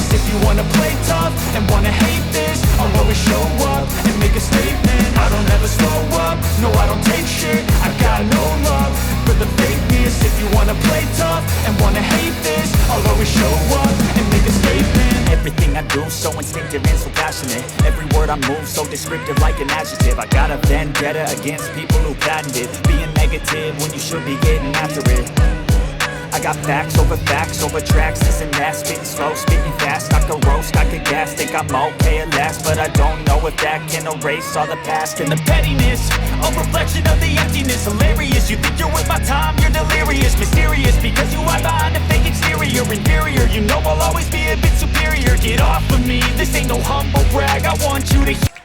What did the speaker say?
this. If you wanna play tough and wanna hate this, I'll always show up and make a statement. I don't ever slow up, no I don't take shit. I got no love for the fakeness. If you wanna play tough and wanna hate this, I'll always show up and make a statement. Everything I do so instinctive and so passionate. Every word I move so descriptive like an adjective. I got a vendetta against people who patented being negative when you should be getting after it. I got facts over tracks, this and that. Spitting slow, spitting fast, I could roast, I could gas. Think I'm okay at last, but I don't know if that can erase all the past. And the pettiness, a reflection of the emptiness. Hilarious, you think you're worth my time, you're delirious. Mysterious, because you hide behind a fake exterior. Inferior, you know I'll always be a bit superior. Get off of me, this ain't no humble brag. I want you to hear.